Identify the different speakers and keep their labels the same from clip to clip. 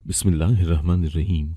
Speaker 1: बिस्मिल्लाहिर्रहमानिर्रहीम।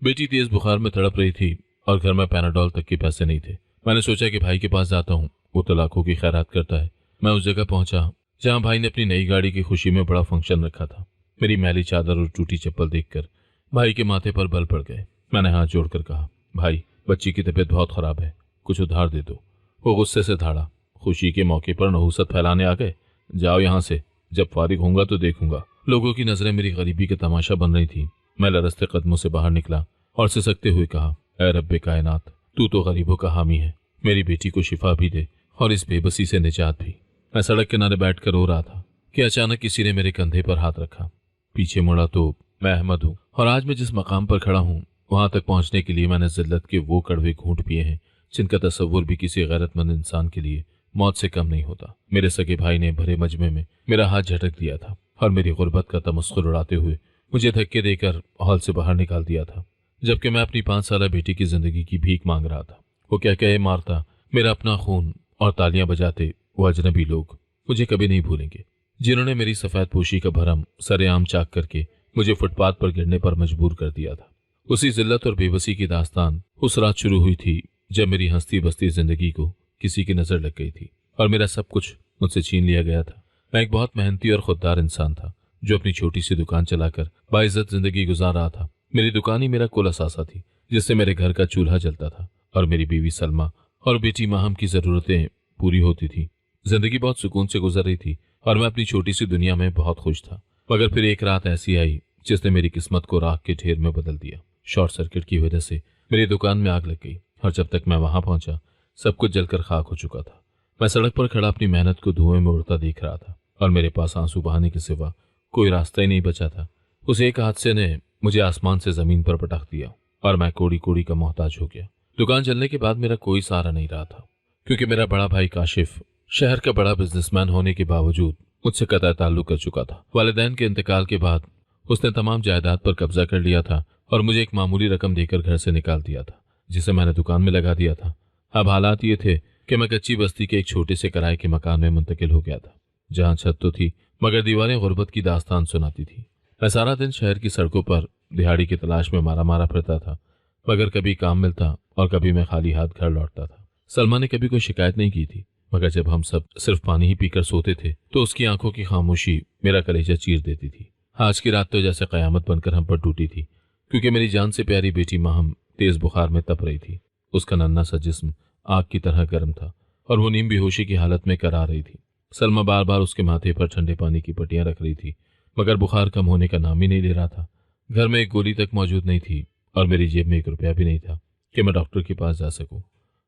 Speaker 1: बेटी तेज बुखार में तड़प रही थी और घर में पैनाडोल तक के पैसे नहीं थे। मैंने सोचा कि भाई के पास जाता हूँ, वो तो लाखों की खैरात करता है। मैं उस जगह पहुंचा जहां भाई ने अपनी नई गाड़ी की खुशी में बड़ा फंक्शन रखा था। मेरी मैली चादर और टूटी चप्पल देखकर भाई के माथे पर बल पड़ गए। मैंने हाथ जोड़कर कहा, भाई बच्ची की तबीयत बहुत खराब है, कुछ उधार दे दो। वो गुस्से से धाड़ा, खुशी के मौके पर नहुसत फैलाने आ गए? जाओ यहाँ से, जब फारिग होऊंगा तो देखूंगा। लोगों की नजरें मेरी गरीबी का तमाशा बन रही थी। मैं लरसते कदमों से बाहर निकला और सिसकते हुए कहा, ऐ रब्बे कायनात, तू तो गरीबों का हामी है, मेरी बेटी को शिफा भी दे और इस बेबसी से निजात भी। मैं सड़क किनारे बैठकर रो रहा था कि अचानक किसी ने मेरे कंधे पर हाथ रखा। पीछे मुड़ा तो मैं अहमद हूँ, और आज मैं जिस मकाम पर खड़ा हूँ वहां तक पहुंचने के लिए मैंने जिल्लत के वो कड़वे घूंट पिए हैं जिनका तस्वुर भी किसी गैरतमंद इंसान के लिए मौत से कम नहीं होता। मेरे सगे भाई ने भरे मजमे में मेरा हाथ झटक दिया था और मेरी गुर्बत का तमस्खुर उड़ाते हुए मुझे धक्के देकर हॉल से बाहर निकाल दिया था, जबकि मैं अपनी 5 साल बेटी की जिंदगी की भीख मांग रहा था। वो क्या कहे मारता मेरा अपना खून और तालियां बजाते वो अजनबी लोग मुझे कभी नहीं भूलेंगे, जिन्होंने मेरी सफेद पोशी का भरम सरेआम चाक करके मुझे फुटपाथ पर गिरने पर मजबूर कर दिया था। उसी जिल्लत और बेबसी की दास्तान उस रात शुरू हुई थी जब मेरी हंसती बसती जिंदगी को किसी की नजर लग गई थी और मेरा सब कुछ मुझसे छीन लिया गया था। मैं एक बहुत मेहनती और खुददार इंसान था जो अपनी छोटी सी दुकान चलाकर बाइज्जत जिंदगी गुजार रहा था। मेरी दुकान ही मेरा कुल असासा थी, जिससे मेरे घर का चूल्हा जलता था और मेरी बीवी सलमा और बेटी माहम की जरूरतें पूरी होती थी। जिंदगी बहुत सुकून से गुजर रही थी और मैं अपनी छोटी सी दुनिया में बहुत खुश था। मगर फिर एक रात ऐसी आई जिसने मेरी किस्मत को राख के ढेर में बदल दिया। शॉर्ट सर्किट की वजह से मेरी दुकान में आग लग गई और जब तक मैं वहां पहुंचा सब कुछ जलकर खाक हो चुका था। मैं सड़क पर खड़ा अपनी मेहनत को धुएं में उड़ता देख रहा था और मेरे पास आंसू बहाने के सिवा कोई रास्ता ही नहीं बचा था। उस एक हादसे ने मुझे आसमान से जमीन पर पटक दिया और मैं कोड़ी कोड़ी का मोहताज हो गया। दुकान चलने के बाद मेरा कोई सहारा नहीं रहा था, क्योंकि मेरा बड़ा भाई काशिफ शहर का बड़ा बिजनेसमैन होने के बावजूद मुझसे कतई ताल्लुक कर चुका था। वालिदैन के इंतकाल के बाद उसने तमाम जायदाद पर कब्जा कर लिया था और मुझे एक मामूली रकम देकर घर से निकाल दिया था, जिसे मैंने दुकान में लगा दिया था। अब हालात ये थे कि मैं कच्ची बस्ती के एक छोटे से किराए के मकान में मुंतकिल हो गया था, जहां छत तो थी मगर दीवारें गुर्बत की दास्तान सुनाती थी। मैं सारा दिन शहर की सड़कों पर दिहाड़ी की तलाश में मारा मारा फिरता था, मगर कभी काम मिलता और कभी मैं खाली हाथ घर लौटता था। सलमा ने कभी कोई शिकायत नहीं की थी, मगर जब हम सब सिर्फ पानी ही पीकर सोते थे तो उसकी आंखों की खामोशी मेरा कलेजा चीर देती थी। आज की रात तो जैसे कयामत बनकर हम पर टूटी थी, क्योंकि मेरी जान से प्यारी बेटी माहम तेज बुखार में तप रही थी। उसका नन्हा सा जिस्म आग की तरह गर्म था और वो नीम बेहोशी की हालत में करा रही थी। सलमा बार बार उसके माथे पर ठंडे पानी की पट्टियां रख रही थी, मगर बुखार कम होने का नाम ही नहीं ले रहा था। घर में एक गोली तक मौजूद नहीं थी और मेरी जेब में 1 रुपया भी नहीं था कि मैं डॉक्टर के पास जा सकूं।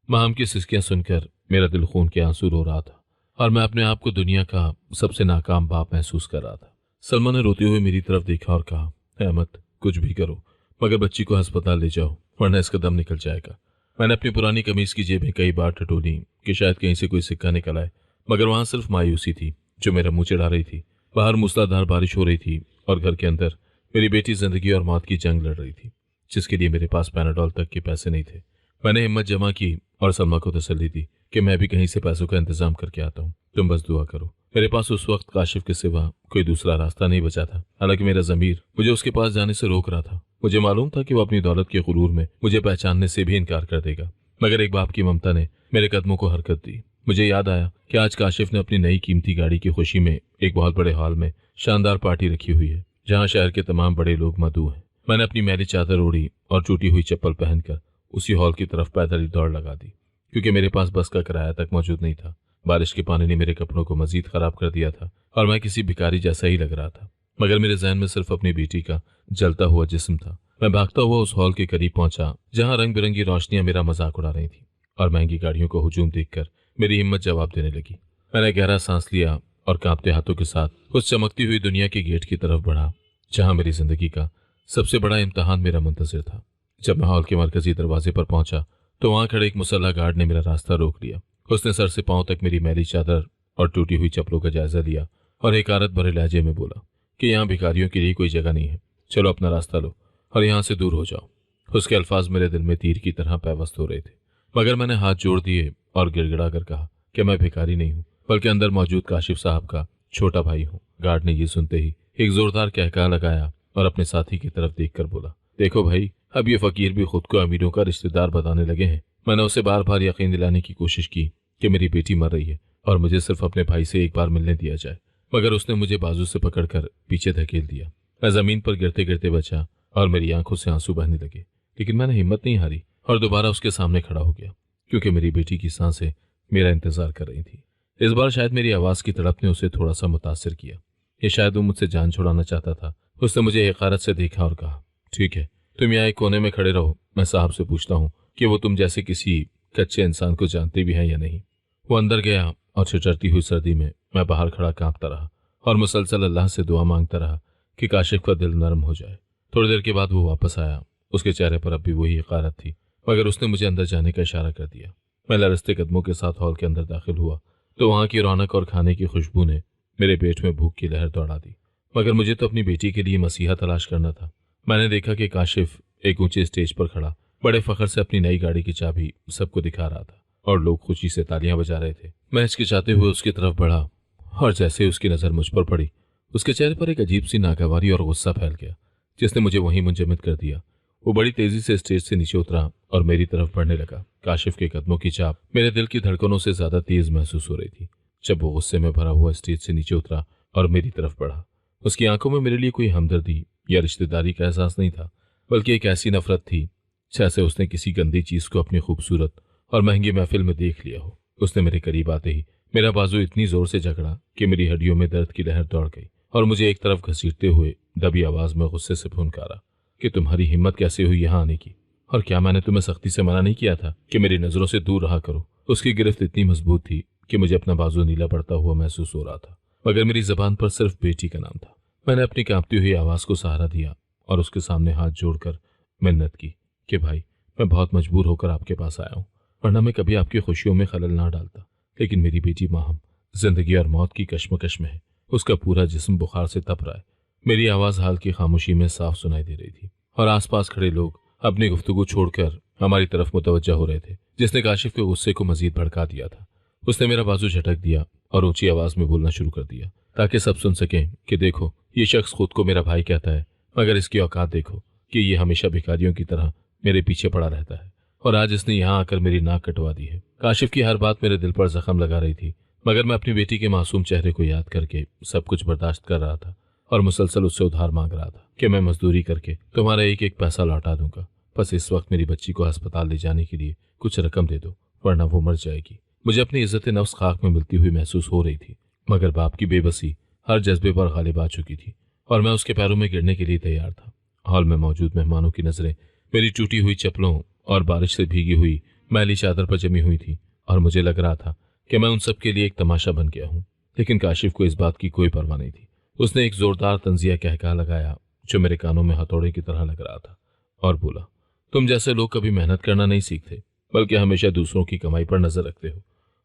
Speaker 1: माहम की सिसकियां सुनकर मेरा दिल खून के आंसू रो रहा था और मैं अपने आप को दुनिया का सबसे नाकाम बाप महसूस कर रहा था। सलमा ने रोते हुए मेरी तरफ देखा और कहा, अहमद कुछ भी करो मगर बच्ची को अस्पताल ले जाओ, वरना इसका दम निकल जाएगा। मैंने अपनी पुरानी कमीज की जेबें कई बार टटोली कि शायद कहीं से कोई सिक्का निकल आए, मगर वहां सिर्फ मायूसी थी जो मेरा मुंह चढ़ा रही थी। बाहर मूसलाधार बारिश हो रही थी और घर के अंदर मेरी बेटी जिंदगी और मौत की जंग लड़ रही थी, जिसके लिए मेरे पास पैनाडोल तक के पैसे नहीं थे। मैंने हिम्मत जमा की और सलमा को तसल्ली दी कि मैं भी कहीं से पैसों का इंतजाम करके आता हूँ, तुम बस दुआ करो। मेरे पास उस वक्त काशिफ के सिवा कोई दूसरा रास्ता नहीं बचा था। हालांकि मेरा ज़मीर मुझे उसके पास जाने से रोक रहा था। मुझे मालूम था कि वो अपनी दौलत के गुरूर में मुझे पहचानने से भी इनकार कर देगा, मगर एक बाप की ममता ने मेरे कदमों को हरकत दी। मुझे याद आया कि आज काशिफ ने अपनी नई कीमती गाड़ी की खुशी में एक बहुत बड़े हॉल में शानदार पार्टी रखी हुई है, जहाँ शहर के तमाम बड़े लोग मदऊ हैं। मैंने अपनी मैली चादर ओढ़ी और टूटी हुई चप्पल पहनकर उसी हॉल की तरफ पैदल ही दौड़ लगा दी, क्योंकि मेरे पास बस का किराया तक मौजूद नहीं था। बारिश के पानी ने मेरे कपड़ों को मजीद खराब कर दिया था और मैं किसी भिखारी जैसा ही लग रहा था, मगर मेरे जहन में सिर्फ अपनी बेटी का जलता हुआ जिस्म था। मैं भागता हुआ उस हॉल के करीब पहुंचा जहां रंग बिरंगी रोशनियां मेरा मजाक उड़ा रही थी और महंगी गाड़ियों को हुजूम देखकर मेरी हिम्मत जवाब देने लगी। मैंने गहरा सांस लिया और कांपते हाथों के साथ उस चमकती हुई दुनिया के गेट की तरफ बढ़ा जहां मेरी जिंदगी का सबसे बड़ा इम्तहान मेरा मुंतजिर था। जब मैं हॉल के मरकजी दरवाजे पर पहुंचा तो वहां खड़े एक मुसल्ला गार्ड ने मेरा रास्ता रोक लिया। उसने सर से पांव तक मेरी मैली चादर और टूटी हुई चप्पलों का जायजा लिया और हकारत भरे लहजे में बोला कि यहाँ भिखारियों के लिए कोई जगह नहीं है, चलो अपना रास्ता लो और यहाँ से दूर हो जाओ। उसके अल्फाज मेरे दिल में तीर की तरह पैवस्त हो रहे थे, मगर मैंने हाथ जोड़ दिए और गिड़गिड़ा कर कहा कि मैं भिखारी नहीं हूँ, बल्कि अंदर मौजूद काशिफ साहब का छोटा भाई हूँ। गार्ड ने ये सुनते ही एक जोरदार कहका लगाया और अपने साथी की तरफ देखकर बोला, देखो भाई, अब ये फकीर भी खुद को अमीरों का रिश्तेदार बताने लगे हैं। मैंने उसे बार बार यकीन दिलाने की कोशिश की कि मेरी बेटी मर रही है और मुझे सिर्फ अपने भाई से एक बार मिलने दिया जाए, मगर उसने मुझे बाजू से पकड़कर पीछे धकेल दिया। मैं जमीन पर गिरते गिरते बचा और मेरी आंखों से आंसू बहने लगे, लेकिन मैंने हिम्मत नहीं हारी और दोबारा उसके सामने खड़ा हो गया, क्योंकि मेरी बेटी की सांसें मेरा इंतजार कर रही थी। इस बार शायद मेरी आवाज की तड़प ने उसे थोड़ा सा मुतासिर किया, ये शायद वो मुझसे जान छुड़ाना चाहता था। उसने मुझे हक़ारत से देखा और कहा, ठीक है, तुम यहाँ एक कोने में खड़े रहो, मैं साहब से पूछता हूँ कि वो तुम जैसे किसी कच्चे इंसान को जानते भी हैं या नहीं। वो अंदर गया और छिटरती हुई सर्दी में मैं बाहर खड़ा कांपता रहा और मुसलसल अल्लाह से दुआ मांगता रहा कि काशिफ का दिल नरम हो जाए। थोड़ी देर के बाद वो वापस आया। उसके चेहरे पर अब भी वही हक़ारत थी, मगर उसने मुझे अंदर जाने का इशारा कर दिया। मैं लरसते कदमों के साथ हॉल के अंदर दाखिल हुआ तो वहाँ की रौनक और खाने की खुशबू ने मेरे पेट में भूख की लहर दौड़ा दी, मगर मुझे तो अपनी बेटी के लिए मसीहा तलाश करना था। मैंने देखा कि काशिफ एक ऊंचे स्टेज पर खड़ा बड़े फख्र से अपनी नई गाड़ी की चाबी सबको दिखा रहा था और लोग खुशी से तालियां बजा रहे थे। मैं हिचकिचाते हुए उसकी तरफ बढ़ा और जैसे उसकी नज़र मुझ पर पड़ी, उसके चेहरे पर एक अजीब सी नागवारी और गुस्सा फैल गया, जिसने मुझे वहीं मुंजमद कर दिया। वो बड़ी तेजी से स्टेज से नीचे उतरा और मेरी तरफ बढ़ने लगा। काशिफ के कदमों की चाप मेरे दिल की धड़कनों से ज्यादा तेज महसूस हो रही थी जब वो गुस्से में भरा हुआ स्टेज से नीचे उतरा और मेरी तरफ बढ़ा। उसकी आंखों में मेरे लिए कोई हमदर्दी या रिश्तेदारी का एहसास नहीं था, बल्कि एक ऐसी नफरत थी जैसे उसने किसी गंदी चीज को अपनी खूबसूरत और महंगी महफिल में देख लिया हो। उसने मेरे करीब आते ही मेरा बाजू इतनी जोर से जकड़ा कि मेरी हड्डियों में दर्द की लहर दौड़ गई और मुझे एक तरफ घसीटते हुए दबी आवाज में गुस्से से फुनकारा कि तुम्हारी हिम्मत कैसे हुई यहाँ आने की, और क्या मैंने तुम्हें सख्ती से मना नहीं किया था कि मेरी नजरों से दूर रहा करो। उसकी गिरफ्त इतनी मजबूत थी कि मुझे अपना बाजू नीला पड़ता हुआ महसूस हो रहा था, मगर मेरी जबान पर सिर्फ बेटी का नाम था। मैंने अपनी कांपती हुई आवाज को सहारा दिया और उसके सामने हाथ जोड़कर मिन्नत की कि भाई, मैं बहुत मजबूर होकर आपके पास आया हूँ, वरना मैं कभी आपकी खुशियों में खलल ना डालता, लेकिन मेरी बेटी माहम जिंदगी और मौत की कश्मकश में है। उसका पूरा जिस्म बुखार से तप रहा है। मेरी आवाज हाल की खामोशी में साफ सुनाई दे रही थी और आसपास खड़े लोग अपनी गुफ्तगू छोड़कर हमारी तरफ मुतवज्जा हो रहे थे, जिसने काशिफ के गुस्से को मजीद भड़का दिया था। उसने मेरा बाजू झटक दिया और ऊंची आवाज में बोलना शुरू कर दिया ताकि सब सुन सकें कि देखो, ये शख्स खुद को मेरा भाई कहता है, मगर इसकी औकात देखो कि ये हमेशा भिखारियों की तरह मेरे पीछे पड़ा रहता है, और आज इसने यहाँ आकर मेरी नाक कटवा दी है। काशिफ की हर बात मेरे दिल पर जख्म लगा रही थी, मगर मैं अपनी बेटी के मासूम चेहरे को याद करके सब कुछ बर्दाश्त कर रहा था और मुसलसल उससे उधार मांग रहा था कि मैं मजदूरी करके तुम्हारा एक एक पैसा लौटा दूंगा, बस इस वक्त मेरी बच्ची को अस्पताल ले जाने के लिए कुछ रकम दे दो, वरना वो मर जाएगी। मुझे अपनी इज्जत नफ्स खाक में मिलती हुई महसूस हो रही थी, मगर बाप की बेबसी हर जज्बे पर गालिब आ चुकी थी और मैं उसके पैरों में गिरने के लिए तैयार था। हॉल में मौजूद मेहमानों की नजरें मेरी टूटी हुई चप्पलों और बारिश से भीगी हुई मैली चादर पर जमी हुई थी और मुझे लग रहा था कि मैं उन सब के लिए एक तमाशा बन गया हूँ। लेकिन काशिफ को इस बात की कोई परवाह नहीं थी। उसने एक जोरदार तंजिया कहका लगाया जो मेरे कानों में हथौड़े की तरह लग रहा था और बोला, तुम जैसे लोग कभी मेहनत करना नहीं सीखते, बल्कि हमेशा दूसरों की कमाई पर नजर रखते हो,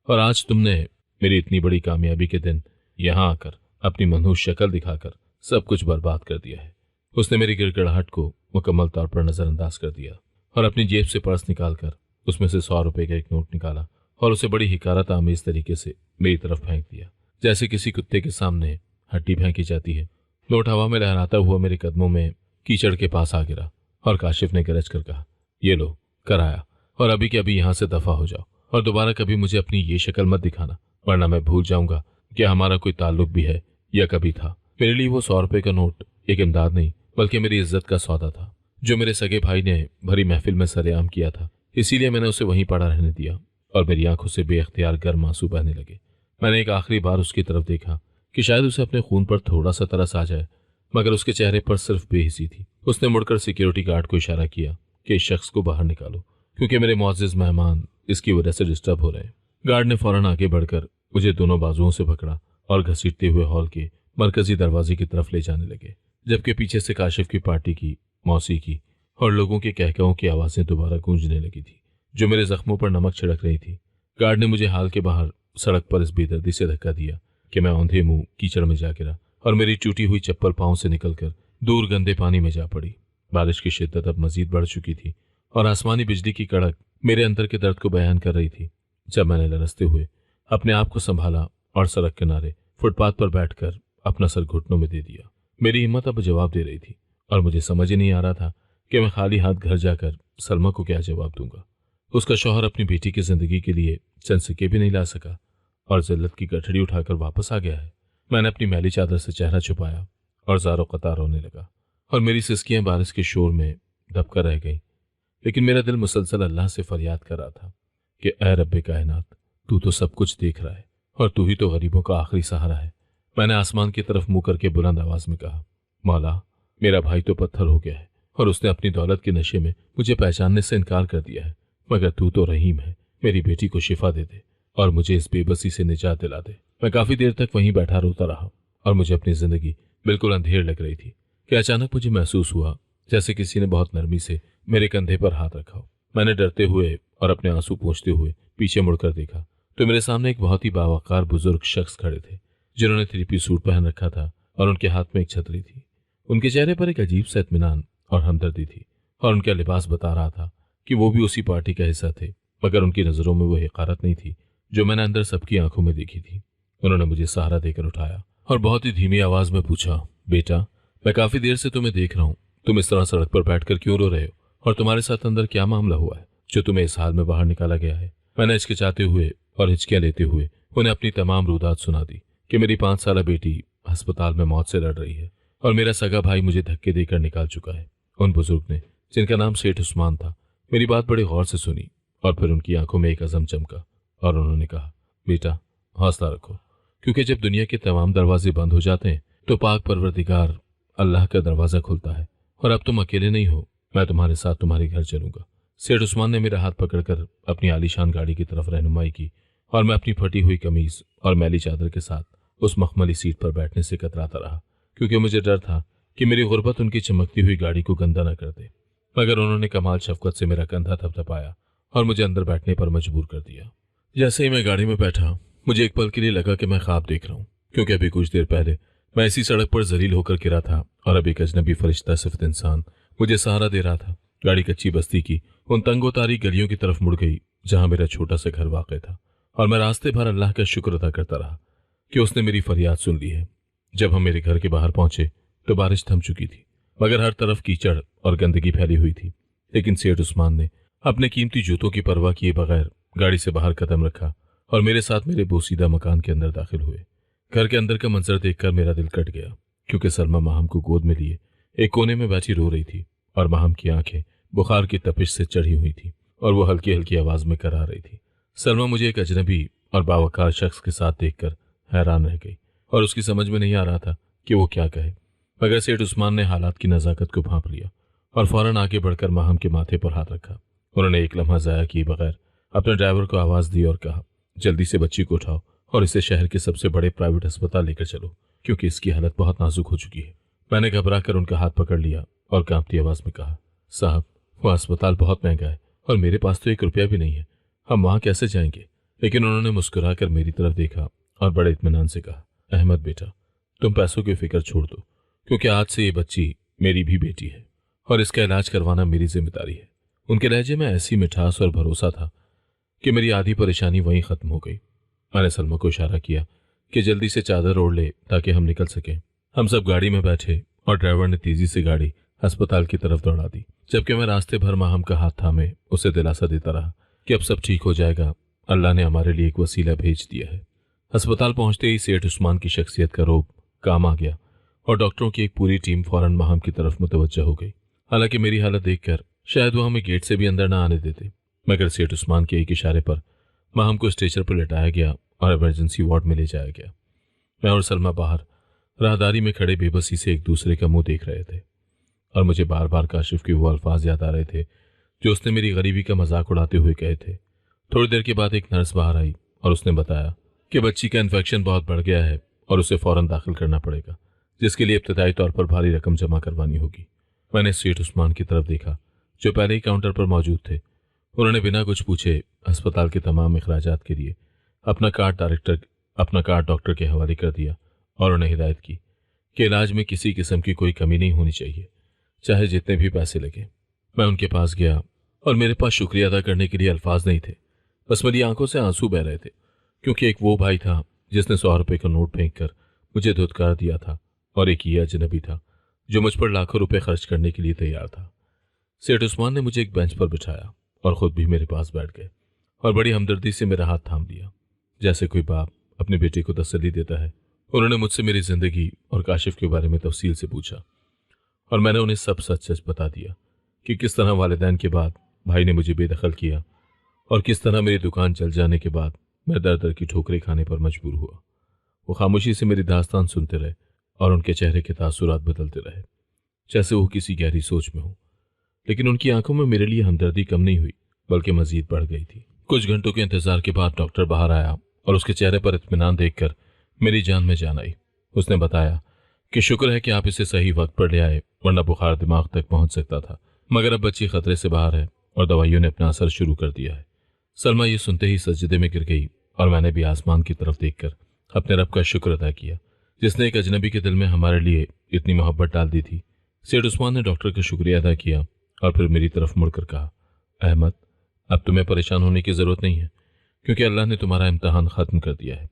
Speaker 1: और आज तुमने मेरी इतनी बड़ी कामयाबी के दिन यहाँ आकर अपनी मनहूस शक्ल दिखाकर सब कुछ बर्बाद कर दिया है। उसने मेरी गिड़गिड़ाहट को मुकम्मल तौर पर नजरअंदाज कर दिया और अपनी जेब से पर्स निकालकर उसमें से 100 रुपए का एक नोट निकाला और उसे बड़ी हिकारत आमेज तरीके से मेरी तरफ फेंक दिया, जैसे किसी कुत्ते के सामने हड्डी फेंकी जाती है। नोट हवा में लहराता हुआ मेरे कदमों में कीचड़ के पास आ गिरा और काशिफ ने गरज कर कहा, ये लो कराया, और अभी के अभी यहाँ से दफा हो जाओ और दोबारा कभी मुझे अपनी ये शक्ल मत दिखाना, वरना मैं भूल जाऊंगा कि हमारा कोई ताल्लुक भी है या कभी था। मेरे लिए वो 100 रुपए का नोट एक इमदाद नहीं बल्कि मेरी इज्जत का सौदा था, जो मेरे सगे भाई ने भरी महफिल में सरेआम किया था। इसीलिए मैंने उसे वहीं पड़ा रहने दिया और मेरी आंखों से बेख्तियार गर्म आंसू बहने लगे। मैंने एक आखिरी बार उसकी तरफ देखा कि शायद उसे अपने खून पर थोड़ा सा तरस आ जाए, मगर उसके चेहरे पर सिर्फ बेहिसी थी। उसने मुड़कर सिक्योरिटी गार्ड को इशारा किया कि इस शख्स को बाहर निकालो, क्योंकि मेरे मुअज़्ज़िज़ मेहमान इसकी वजह से डिस्टर्ब हो रहे हैं। गार्ड ने फौरन आगे बढ़कर मुझे दोनों बाजुओं से पकड़ा और घसीटते हुए हॉल के मरकजी दरवाजे की तरफ ले जाने लगे, जबकि पीछे से काशिफ की पार्टी की मौसीकी और लोगों के कहकाओं की आवाज़ें दोबारा गूंजने लगी थी, जो मेरे जख्मों पर नमक छिड़क रही थी। गार्ड ने मुझे हाल के बाहर सड़क पर इस बेदर्दी से धक्का दिया कि मैं औंधे मुंह कीचड़ में जा गिरा और मेरी टूटी हुई चप्पल पांव से निकलकर दूर गंदे पानी में जा पड़ी। बारिश की शिद्दत अब मजीद बढ़ चुकी थी और आसमानी बिजली की कड़क मेरे अंदर के दर्द को बयान कर रही थी। जब मैंने लरसते हुए अपने आप को संभाला और सड़क किनारे फुटपाथ पर बैठकर अपना सर घुटनों में दे दिया, मेरी हिम्मत अब जवाब दे रही थी और मुझे समझ ही नहीं आ रहा था कि मैं खाली हाथ घर जाकर सलमा को क्या जवाब दूंगा। उसका शौहर अपनी बेटी की जिंदगी के लिए चंद सिक्के भी नहीं ला सका और जिल्लत की गठड़ी उठाकर वापस आ गया है। मैंने अपनी मैली चादर से चेहरा छुपाया और ज़ारो कतार रोने लगा और मेरी सिसकियां बारिश के शोर में दबकर रह गईं। लेकिन मेरा दिल मुसलसल अल्लाह से फरियाद कर रहा था कि ऐ रब्बे कायनात, तू तो सब कुछ देख रहा है और तू ही तो गरीबों का आखिरी सहारा है। मैंने आसमान की तरफ मुंह करके बुलंद आवाज में कहा, मौला, मेरा भाई तो पत्थर हो गया है और उसने अपनी दौलत के नशे में मुझे पहचानने से इनकार कर दिया है, मगर तू तो रहीम है, मेरी बेटी को शिफा दे दे और मुझे इस बेबसी से निजात दिला दे। मैं काफी देर तक वहीं बैठा रोता रहा और मुझे अपनी जिंदगी बिल्कुल अंधेर लग रही थी कि अचानक मुझे महसूस हुआ जैसे किसी ने बहुत नरमी से मेरे कंधे पर हाथ रखा हो। मैंने डरते हुए और अपने आंसू पोंछते हुए पीछे मुड़कर देखा तो मेरे सामने एक बहुत ही बावकार बुजुर्ग शख्स खड़े थे जिन्होंने 3 पीस सूट पहन रखा था और उनके हाथ में एक छतरी थी। उनके चेहरे पर एक अजीब सा इत्मीनान और हमदर्दी थी और उनका लिबास बता रहा था कि वो भी उसी पार्टी का हिस्सा थे, मगर उनकी नज़रों में वो हक़ारत नहीं थी जो मैंने अंदर सबकी आंखों में देखी थी। उन्होंने मुझे सहारा देकर उठाया और बहुत ही धीमी आवाज में पूछा, बेटा, मैं काफी देर से तुम्हें देख रहा हूँ, तुम इस तरह सड़क पर बैठकर क्यों रो रहे हो और तुम्हारे साथ अंदर क्या मामला हुआ है जो तुम्हें इस हाल में बाहर निकाला गया है। मैंने हिचकिचाते हुए और हिचकियां लेते हुए उन्हें अपनी तमाम रुदात सुना दी कि मेरी 5 साला बेटी अस्पताल में मौत से लड़ रही है और मेरा सगा भाई मुझे धक्के देकर निकाल चुका है। उन बुजुर्ग ने, जिनका नाम सेठ उस्मान था, मेरी बात बड़े गौर से सुनी और फिर उनकी आंखों में एक अज़म चमका और उन्होंने कहा, बेटा, हौसला रखो, क्योंकि जब दुनिया के तमाम दरवाजे बंद हो जाते हैं तो पाक परवरदिगार अल्लाह का दरवाजा खुलता है और अब तुम अकेले नहीं हो, मैं तुम्हारे साथ तुम्हारे घर चलूंगा। सेठ उस्मान ने मेरा हाथ पकड़कर अपनी आलीशान गाड़ी की तरफ रहनुमाई की और मैं अपनी फटी हुई कमीज और मैली चादर के साथ उस मखमली सीट पर बैठने से कतराता रहा, क्योंकि मुझे डर था कि मेरी गुर्बत उनकी चमकती हुई गाड़ी को गंदा न कर दे। मगर उन्होंने कमाल शफकत से मेरा कंधा थपथपाया और मुझे अंदर बैठने पर मजबूर कर दिया। जैसे ही मैं गाड़ी में बैठा, मुझे एक पल के लिए लगा कि मैं ख्वाब देख रहा हूँ, क्योंकि अभी कुछ देर पहले मैं इसी सड़क पर जलील होकर गिरा था और अब एक अजनबी फरिश्ता सिफ्त इंसान मुझे सहारा दे रहा था। गाड़ी कच्ची बस्ती की उन तंगोतारी गलियों की तरफ मुड़ गई जहां मेरा छोटा सा घर वाक़ था और मैं रास्ते भर अल्लाह का शुक्र अदा करता रहा कि उसने मेरी फरियाद सुन ली है। जब हम मेरे घर के बाहर पहुंचे तो बारिश थम चुकी थी, मगर हर तरफ कीचड़ और गंदगी फैली हुई थी। लेकिन सेठ उस्मान ने अपने कीमती जूतों की परवाह किए बगैर गाड़ी से बाहर कदम रखा और मेरे साथ मेरे बोसीदा मकान के अंदर दाखिल हुए। घर के अंदर का मंजर देखकर मेरा दिल कट गया, क्योंकि सलमा माहम को गोद में लिए एक कोने में बैठी रो रही थी और माहम की आंखें बुखार की तपिश से चढ़ी हुई थी और वो हल्की हल्की आवाज में करा रही थी। सलमा मुझे एक अजनबी और बावकार शख्स के साथ देखकर हैरान रह गई और उसकी समझ में नहीं आ रहा था कि वो क्या कहे, मगर सेठ उस्मान ने हालात की नज़ाकत को भांप लिया और फौरन आगे बढ़कर माहम के माथे पर हाथ रखा। उन्होंने एक लम्हा ज़ाया किए बगैर अपने ड्राइवर को आवाज़ दी और कहा, जल्दी से बच्ची को उठाओ और इसे शहर के सबसे बड़े प्राइवेट अस्पताल लेकर चलो, क्योंकि इसकी हालत बहुत नाजुक हो चुकी है। मैंने घबरा कर उनका हाथ पकड़ लिया और कांपती आवाज़ में कहा, साहब, वह अस्पताल बहुत महंगा है और मेरे पास तो 1 रुपया भी नहीं है, हम वहाँ कैसे जाएंगे। लेकिन उन्होंने मुस्कुरा कर मेरी तरफ देखा और बड़े इत्मीनान से कहा, अहमद बेटा, तुम पैसों की फिक्र छोड़ दो, क्योंकि आज से ये बच्ची मेरी भी बेटी है और इसका इलाज करवाना मेरी जिम्मेदारी है। उनके लहजे में ऐसी मिठास और भरोसा था कि मेरी आधी परेशानी वहीं खत्म हो गई। मैंने सलमा को इशारा किया कि जल्दी से चादर ओढ़ ले ताकि हम निकल सकें। हम सब गाड़ी में बैठे और ड्राइवर ने तेजी से गाड़ी अस्पताल की तरफ दौड़ा दी, जबकि मैं रास्ते भर माहम का हाथ थामे उसे दिलासा देता रहा कि अब सब ठीक हो जाएगा, अल्लाह ने हमारे लिए एक वसीला भेज दिया है। अस्पताल पहुंचते ही सेठ उस्मान की शख्सियत का रोब काम आ गया और डॉक्टरों की एक पूरी टीम फौरन माहम की तरफ मुतवज्जह हो गई। हालांकि मेरी हालत देखकर शायद वो हमें गेट से भी अंदर ना आने देते, मगर सेठ उस्मान के एक इशारे पर माहम को स्ट्रेचर पर लेटाया गया और इमरजेंसी वार्ड में ले जाया गया। मैं और सलमा बाहर राहदारी में खड़े बेबसी से एक दूसरे का मुंह देख रहे थे और मुझे बार बार काशिफ के वो अल्फाज याद आ रहे थे जो उसने मेरी गरीबी का मजाक उड़ाते हुए कहे थे। थोड़ी देर के बाद एक नर्स बाहर आई और उसने बताया कि बच्ची का इन्फेक्शन बहुत बढ़ गया है और उसे फौरन दाखिल करना पड़ेगा, जिसके लिए इब्तदाई तौर पर भारी रकम जमा करवानी होगी। मैंने सेठ उस्मान की तरफ देखा जो पहले ही काउंटर पर मौजूद थे। उन्होंने बिना कुछ पूछे अस्पताल के तमाम अखराजात के लिए अपना कार्ड डॉक्टर के हवाले कर दिया और उन्हें हिदायत की कि इलाज में किसी किस्म की कोई कमी नहीं होनी चाहिए, चाहे जितने भी पैसे लगे। मैं उनके पास गया और मेरे पास शुक्रिया अदा करने के लिए अल्फाज नहीं थे, बस मेरी आंखों से आंसू बह रहे थे, क्योंकि एक वो भाई था जिसने 100 रुपये का नोट फेंक कर मुझे धुतकार दिया था और एक ये अजनबी था जो मुझ पर लाखों रुपए खर्च करने के लिए तैयार था। सेठ उस्मान ने मुझे एक बेंच पर बिठाया और खुद भी मेरे पास बैठ गए और बड़ी हमदर्दी से मेरा हाथ थाम लिया, जैसे कोई बाप अपने बेटे को तसल्ली देता है। उन्होंने मुझसे मेरी जिंदगी और काशिफ के बारे में तफसील से पूछा और मैंने उन्हें सब सच सच बता दिया कि किस तरह वालिदैन के बाद भाई ने मुझे बेदखल किया और किस तरह मेरी दुकान चल जाने के बाद मैं दर दर की ठोकरें खाने पर मजबूर हुआ। वो खामोशी से मेरी दास्तान सुनते रहे और उनके चेहरे के तासुरात बदलते रहे, जैसे वो किसी गहरी सोच में हो, लेकिन उनकी आंखों में मेरे लिए हमदर्दी कम नहीं हुई बल्कि मजीद बढ़ गई थी। कुछ घंटों के इंतजार के बाद डॉक्टर बाहर आया और उसके चेहरे पर इत्मीनान देखकर मेरी जान में जान आई। उसने बताया कि शुक्र है कि आप इसे सही वक्त पर ले आए, वरना बुखार दिमाग तक पहुंच सकता था, मगर अब बच्ची खतरे से बाहर है और दवाइयों ने अपना असर शुरू कर दिया है। सलमा ये सुनते ही सजदे में गिर गई और मैंने भी आसमान की तरफ देखकर अपने रब का शुक्र अदा किया जिसने एक अजनबी के दिल में हमारे लिए इतनी मोहब्बत डाल दी थी। सेठ उस्मान ने डॉक्टर का शुक्रिया अदा किया और फिर मेरी तरफ मुड़कर कहा, अहमद, अब तुम्हें परेशान होने की ज़रूरत नहीं है क्योंकि अल्लाह ने तुम्हारा इम्तहान ख़त्म कर दिया है।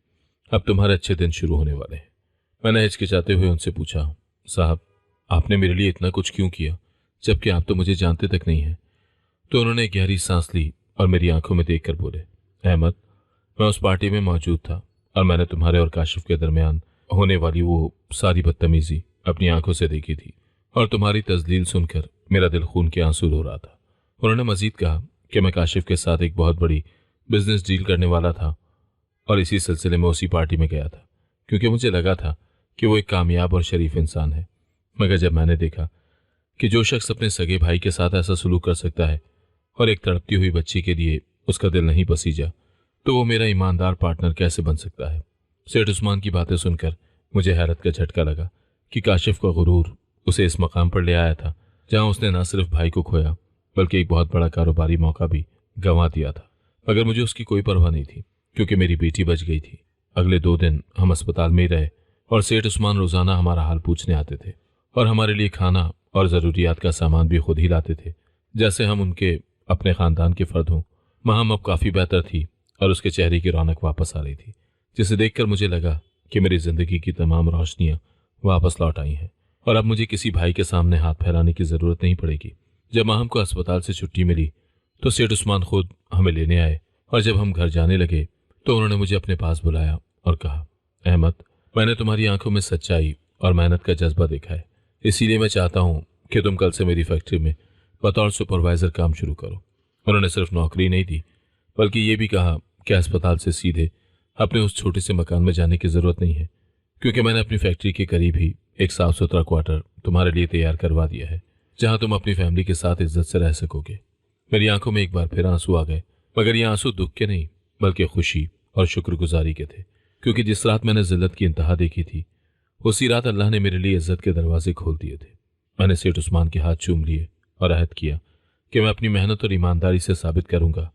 Speaker 1: अब तुम्हारे अच्छे दिन शुरू होने वाले हैं। मैंने हिचकिचाते हुए उनसे पूछा, साहब, आपने मेरे लिए इतना कुछ क्यों किया जबकि आप तो मुझे जानते तक नहीं हैं? तो उन्होंने गहरी सांस ली और मेरी आंखों में देखकर बोले, अहमद, मैं उस पार्टी में मौजूद था और मैंने तुम्हारे और काशिफ के दरमियान होने वाली वो सारी बदतमीजी अपनी आंखों से देखी थी और तुम्हारी तजलील सुनकर मेरा दिल खून के आंसू रो रहा था। उन्होंने मजीद कहा कि मैं काशिफ के साथ एक बहुत बड़ी बिजनेस डील करने वाला था और इसी सिलसिले में उसी पार्टी में गया था क्योंकि मुझे लगा था कि वो एक कामयाब और शरीफ इंसान है। मगर जब मैंने देखा कि जो शख्स अपने सगे भाई के साथ ऐसा सलूक कर सकता है और एक तड़पती हुई बच्ची के लिए उसका दिल नहीं पसीजा, तो वो मेरा ईमानदार पार्टनर कैसे बन सकता है। सेठ उस्मान की बातें सुनकर मुझे हैरत का झटका लगा कि काशिफ का गुरूर उसे इस मकाम पर ले आया था जहां उसने न सिर्फ भाई को खोया बल्कि एक बहुत बड़ा कारोबारी मौका भी गंवा दिया था। मगर मुझे उसकी कोई परवाह नहीं थी क्योंकि मेरी बेटी बच गई थी। अगले 2 दिन हम अस्पताल में ही रहे और सेठ उस्मान रोजाना हमारा हाल पूछने आते थे और हमारे लिए खाना और ज़रूरियात का सामान भी खुद ही लाते थे, जैसे हम उनके अपने ख़ानदान के फ़र्द हों। महम अब काफ़ी बेहतर थी और उसके चेहरे की रौनक वापस आ रही थी, जिसे देखकर मुझे लगा कि मेरी ज़िंदगी की तमाम रोशनियाँ वापस लौट आई हैं और अब मुझे किसी भाई के सामने हाथ फैलाने की ज़रूरत नहीं पड़ेगी। जब महम को अस्पताल से छुट्टी मिली तो सेठ उस्मान खुद हमें लेने आए और जब हम घर जाने लगे तो उन्होंने मुझे अपने पास बुलाया और कहा, अहमद, मैंने तुम्हारी आंखों में सच्चाई और मेहनत का जज्बा देखा है, इसीलिए मैं चाहता हूँ कि तुम कल से मेरी फैक्ट्री में बतौर सुपरवाइज़र काम शुरू करो। उन्होंने सिर्फ नौकरी नहीं दी बल्कि ये भी कहा कि अस्पताल से सीधे अपने उस छोटे से मकान में जाने की ज़रूरत नहीं है क्योंकि मैंने अपनी फैक्ट्री के करीब ही एक साफ सुथरा क्वार्टर तुम्हारे लिए तैयार करवा दिया है जहाँ तुम अपनी फैमिली के साथ इज्जत से रह सकोगे। मेरी आंखों में एक बार फिर आंसू आ गए, मगर ये आंसू दुख के नहीं बल्कि खुशी और शुक्रगुजारी के थे क्योंकि जिस रात मैंने जिल्लत की इंतहा देखी थी उसी रात अल्लाह ने मेरे लिए इज्जत के दरवाजे खोल दिए थे। मैंने सेठ उस्मान के हाथ चूम लिए और अहद किया कि मैं अपनी मेहनत और ईमानदारी से साबित करूंगा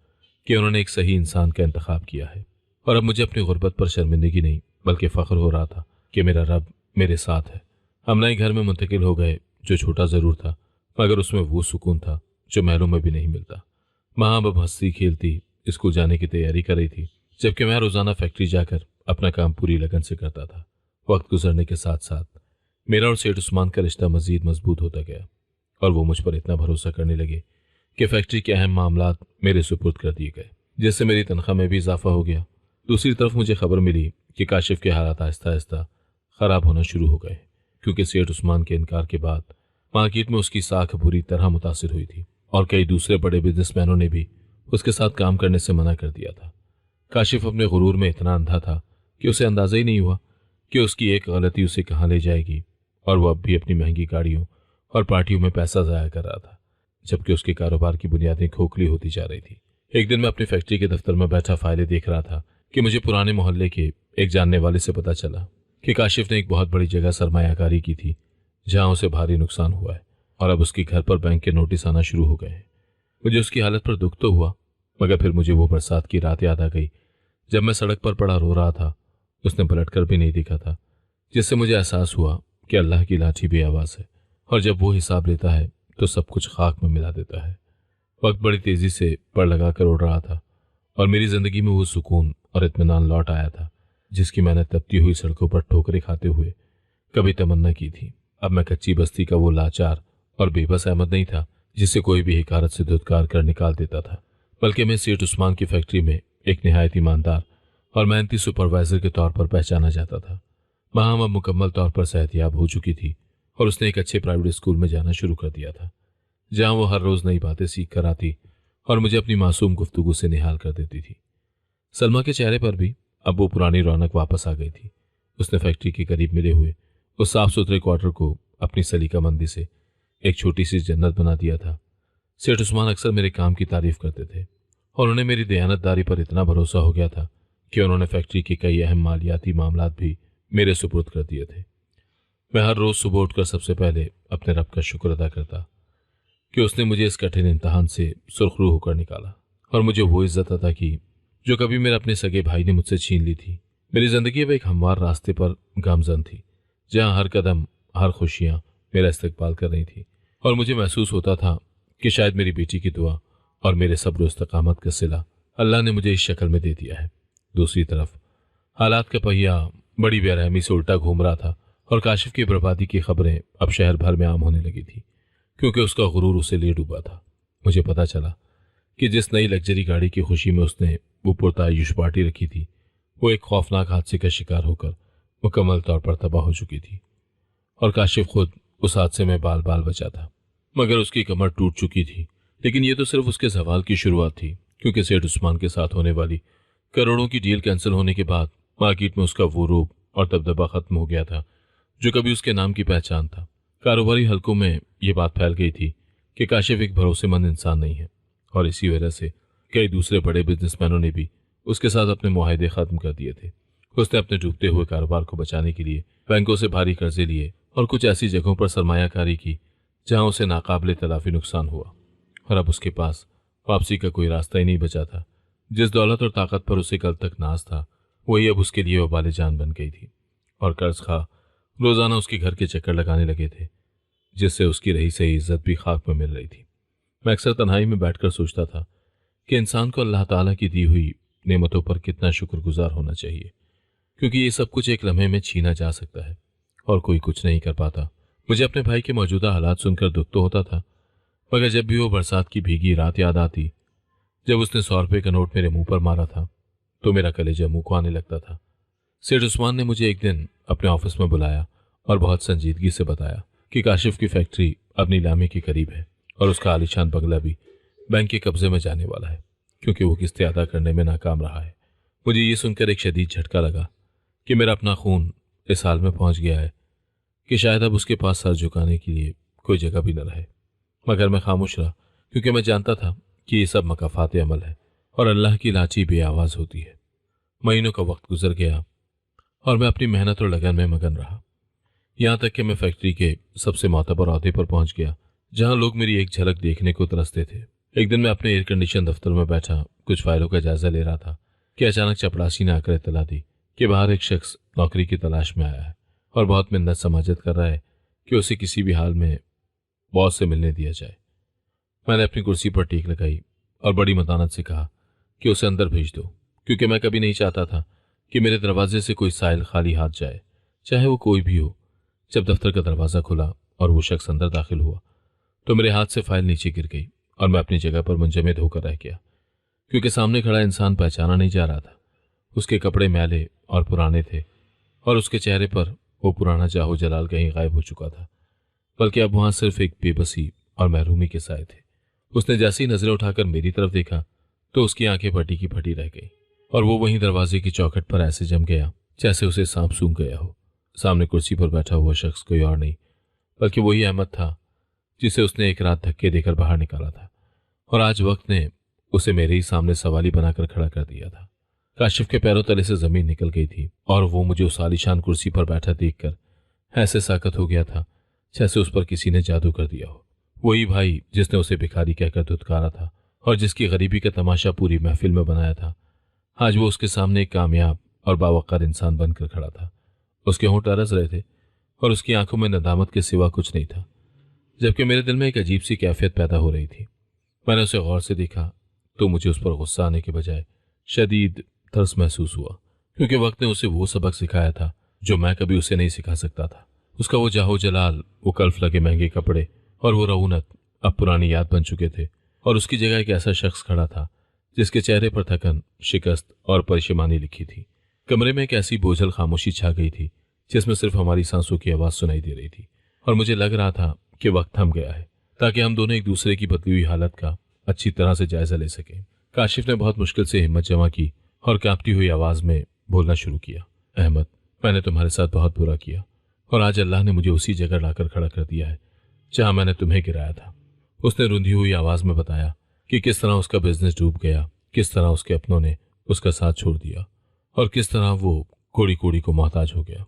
Speaker 1: कि उन्होंने एक सही इंसान का इंतखाब किया है। और अब मुझे अपनी गुर्बत पर शर्मिंदगी नहीं बल्कि फ़ख्र हो रहा था कि मेरा रब मेरे साथ है। हम नए घर में मुंतकिल हो गए जो छोटा ज़रूर था मगर उसमें वो सुकून था जो महलों में भी नहीं मिलता। माँ अब हंसती खेलती स्कूल जाने की तैयारी कर रही थी जबकि मैं रोज़ाना फैक्ट्री जाकर अपना काम पूरी लगन से करता था। वक्त गुजरने के साथ साथ मेरा और सेठ उस्मान का रिश्ता मज़ीद मजबूत होता गया और वो मुझ पर इतना भरोसा करने लगे कि फैक्ट्री के अहम मामलात मेरे सुपुर्द कर दिए गए, जिससे मेरी तनख्वाह में भी इजाफा हो गया। दूसरी तरफ मुझे खबर मिली कि काशिफ के हालात आहिस्ता आहिस्ता ख़राब होना शुरू हो गए क्योंकि सेठ उस्मान के इनकार के बाद मार्केट में उसकी साख बुरी तरह मुतासिर हुई थी और कई दूसरे बड़े बिजनेसमैनों ने भी उसके साथ काम करने से मना कर दिया था। काशिफ अपने गुरूर में इतना अंधा था कि उसे अंदाज़ा ही नहीं हुआ कि उसकी एक गलती उसे कहाँ ले जाएगी और वो अब भी अपनी महंगी गाड़ियों और पार्टियों में पैसा ज़ाया कर रहा था जबकि उसके कारोबार की बुनियादें खोखली होती जा रही थी। एक दिन मैं अपनी फैक्ट्री के दफ्तर में बैठा फाइलें देख रहा था कि मुझे पुराने मोहल्ले के एक जानने वाले से पता चला कि काशिफ ने एक बहुत बड़ी जगह सरमायाकारी की थी जहां उसे भारी नुकसान हुआ है और अब उसके घर पर बैंक के नोटिस आना शुरू हो गए हैं। मुझे उसकी हालत पर दुख तो हुआ मगर फिर मुझे वो बरसात की रात याद आ गई जब मैं सड़क पर पड़ा रो रहा था। उसने पलट कर भी नहीं देखा था, जिससे मुझे एहसास हुआ कि अल्लाह की लाठी बेआवाज़ है और जब वो हिसाब लेता है तो सब कुछ खाक में मिला देता है। वक्त बड़ी तेज़ी से पड़ लगा कर उड़ रहा था और मेरी ज़िंदगी में वो सुकून और इत्मीनान लौट आया था जिसकी मैंने तपती हुई सड़कों पर ठोकरें खाते हुए कभी तमन्ना की थी। अब मैं कच्ची बस्ती का वो लाचार और बेबस अहमद नहीं था जिसे कोई भी हिकारत से धुतकार कर निकाल देता था, बल्कि मैं सेठ उस्मान की फैक्ट्री में एक निहायत ईमानदार और मेहनती सुपरवाइजर के तौर पर पहचाना जाता था। वहां अब मुकम्मल तौर पर सेहतयाब हो चुकी थी और उसने एक अच्छे प्राइवेट स्कूल में जाना शुरू कर दिया था, जहां वो हर रोज नई बातें सीख कर आती और मुझे अपनी मासूम गुफ्तगू से निहाल कर देती थी। सलमा के चेहरे पर भी अब वो पुरानी रौनक वापस आ गई थी। उसने फैक्ट्री के करीब मिले हुए उस साफ सुथरे क्वार्टर को अपनी सलीका मंदी से एक छोटी सी जन्नत बना दिया था। सेठ उस्मान अक्सर मेरे काम की तारीफ करते थे और उन्हें मेरी दयानतदारी पर इतना भरोसा हो गया था कि उन्होंने फैक्ट्री के कई अहम मालियाती मामलात भी मेरे सुपुर्द कर दिए थे। मैं हर रोज सुबह उठकर सबसे पहले अपने रब का शुक्र अदा करता कि उसने मुझे इस कठिन इम्तहान से सुरखरू होकर निकाला और मुझे वो इज्जत अता की जो कभी मेरे अपने सगे भाई ने मुझसे छीन ली थी। मेरी जिंदगी अब एक हमवार रास्ते पर गामजन थी, जहां हर कदम हर खुशियां मेरा इस्तकबाल कर रही थी और मुझे महसूस होता था कि शायद मेरी बेटी की दुआ और मेरे सब्र इस्तकामत का सिला अल्लाह ने मुझे इस शक्ल में दे दिया है। दूसरी तरफ हालात का पहिया बड़ी बेरहमी से उल्टा घूम रहा था और काशिफ की बर्बादी की खबरें अब शहर भर में आम होने लगी थी, क्योंकि उसका गुरूर उसे ले डूबा था। मुझे पता चला कि जिस नई लग्जरी गाड़ी की खुशी में उसने वो पुरतायुश पार्टी रखी थी, वो एक खौफनाक हादसे का शिकार होकर मुकम्मल तौर पर तबाह हो चुकी थी और काशिफ खुद उस हादसे में बाल बाल बचा था, मगर उसकी कमर टूट चुकी थी। लेकिन ये तो सिर्फ उसके सवाल की शुरुआत थी, क्योंकि सेठ उस्मान के साथ होने वाली करोड़ों की डील कैंसिल होने के बाद मार्केट में उसका वो रूप और दबदबा खत्म हो गया था जो कभी उसके नाम की पहचान था। कारोबारी हलकों में ये बात फैल गई थी कि काशिफ एक भरोसेमंद इंसान नहीं है और इसी वजह से कई दूसरे बड़े बिजनेसमैनों ने भी उसके साथ अपने मुआहदे खत्म कर दिए थे। उसने अपने डूबते हुए कारोबार को बचाने के लिए बैंकों से भारी कर्जे लिए और कुछ ऐसी जगहों पर सरमायाकारी की जहां उसे नाकाबिले तलाफी नुकसान हुआ और अब उसके पास वापसी का कोई रास्ता ही नहीं बचा था। जिस दौलत और ताकत पर उसे कल तक नाज था, वही अब उसके लिए वबाले जान बन गई थी और कर्ज खा रोजाना उसके घर के चक्कर लगाने लगे थे, जिससे उसकी रही सही इज्जत भी खाक में मिल रही थी। मैं अक्सर तन्हाई में बैठकर सोचता था कि इंसान को अल्लाह ताला की दी हुई नेमतों पर कितना शुक्रगुजार होना चाहिए, क्योंकि ये सब कुछ एक लम्हे में छीना जा सकता है और कोई कुछ नहीं कर पाता। मुझे अपने भाई के मौजूदा हालात सुनकर दुख तो होता था, मगर जब भी वो बरसात की भीगी रात याद आती जब उसने 100 रुपये का नोट मेरे मुंह पर मारा था, तो मेरा कलेजा मुंह को आने लगता था। सेठ उस्मान ने मुझे एक दिन अपने ऑफिस में बुलाया और बहुत संजीदगी से बताया कि काशिफ की फैक्ट्री अब नीलामी के करीब है और उसका आलीशान बंगला भी बैंक के कब्जे में जाने वाला है, क्योंकि वो किस्तें अदा करने में नाकाम रहा है। मुझे ये सुनकर एक शदीद झटका लगा कि मेरा अपना खून इस हाल में पहुंच गया है कि शायद अब उसके पास सर झुकाने के लिए कोई जगह भी न रहे। मगर मैं खामोश रहा, क्योंकि मैं जानता था कि ये सब मकाफात अमल है और अल्लाह की लाची बेआवाज़ होती है। महीनों का वक्त गुजर गया और मैं अपनी मेहनत और लगन में मगन रहा, यहाँ तक कि मैं फैक्ट्री के सबसे मोतबर ओहदे पर पहुंच गया, जहां लोग मेरी एक झलक देखने को तरसते थे। एक दिन मैं अपने एयर कंडीशन दफ्तर में बैठा कुछ फाइलों का जायजा ले रहा था कि अचानक चपड़ासी ने आकर इत्तला दी कि बाहर एक शख्स नौकरी की तलाश में आया है और बहुत मिन्नत समाजत कर रहा है कि उसे किसी भी हाल में बॉस से मिलने दिया जाए। मैंने अपनी कुर्सी पर टेक लगाई और बड़ी मतानत से कहा कि उसे अंदर भेज दो, क्योंकि मैं कभी नहीं चाहता था कि मेरे दरवाजे से कोई साइल खाली हाथ जाए, चाहे वो कोई भी हो। जब दफ्तर का दरवाज़ा खुला और वो शख्स अंदर दाखिल हुआ तो मेरे हाथ से फाइल नीचे गिर गई और मैं अपनी जगह पर मुंजमद होकर रह गया, क्योंकि सामने खड़ा इंसान पहचाना नहीं जा रहा था। उसके कपड़े मैले और पुराने थे और उसके चेहरे पर वो पुराना जाहो जलाल कहीं गायब हो चुका था, बल्कि अब वहां सिर्फ एक बेबसी और महरूमी के साए थे। उसने जैसी नजरें उठाकर मेरी तरफ देखा तो उसकी आंखें फटी की फटी रह गई और वो वहीं दरवाजे की चौखट पर ऐसे जम गया जैसे उसे सांप सूंघ गया हो। सामने कुर्सी पर बैठा हुआ शख्स कोई और नहीं बल्कि वही अहमद था जिसे उसने एक रात धक्के देकर बाहर निकाला था और आज वक्त ने उसे मेरे ही सामने सवाली बनाकर खड़ा कर दिया था। काशिफ के पैरों तले से जमीन निकल गई थी और वो मुझे उस आलीशान कुर्सी पर बैठा देखकर ऐसे साकत हो गया था जैसे उस पर किसी ने जादू कर दिया हो। वही भाई जिसने उसे भिखारी कहकर धुतकारा था और जिसकी गरीबी का तमाशा पूरी महफिल में बनाया था, आज वो उसके सामने एक कामयाब और बावकार इंसान बनकर खड़ा था। उसके होंठ अरस रहे थे और उसकी आंखों में नदामत के सिवा कुछ नहीं था, जबकि मेरे दिल में एक अजीब सी कैफियत पैदा हो रही थी। मैंने उसे गौर से देखा तो मुझे उस पर गुस्सा आने के बजाय शदीद तरस महसूस हुआ, क्योंकि वक्त ने उसे वो सबक सिखाया था जो मैं कभी उसे नहीं सिखा सकता था। اس کا وہ जाहो जलाल, वो कल्फ लगे महंगे कपड़े और वो रौनक अब पुरानी याद बन चुके थे, और उसकी जगह एक ऐसा शख्स खड़ा था जिसके चेहरे पर थकन, शिकस्त और परेशानी लिखी थी। कमरे में एक ऐसी बोझल खामोशी छा गई थी जिसमें सिर्फ हमारी सांसों की आवाज़ सुनाई दे रही थी, और मुझे लग रहा था कि वक्त थम गया है ताकि हम दोनों एक दूसरे की बदली हुई हालत का अच्छी तरह से जायजा ले सकें। काशिफ ने बहुत मुश्किल से हिम्मत जमा की और कांपती हुई आवाज़ में बोलना शुरू किया, अहमद, मैंने तुम्हारे साथ बहुत बुरा किया और आज अल्लाह ने मुझे उसी जगह लाकर खड़ा कर दिया है जहां मैंने तुम्हें गिराया था। उसने रुंधी हुई आवाज़ में बताया कि किस तरह उसका बिजनेस डूब गया, किस तरह उसके अपनों ने उसका साथ छोड़ दिया और किस तरह वो कोड़ी कोड़ी को मोहताज हो गया।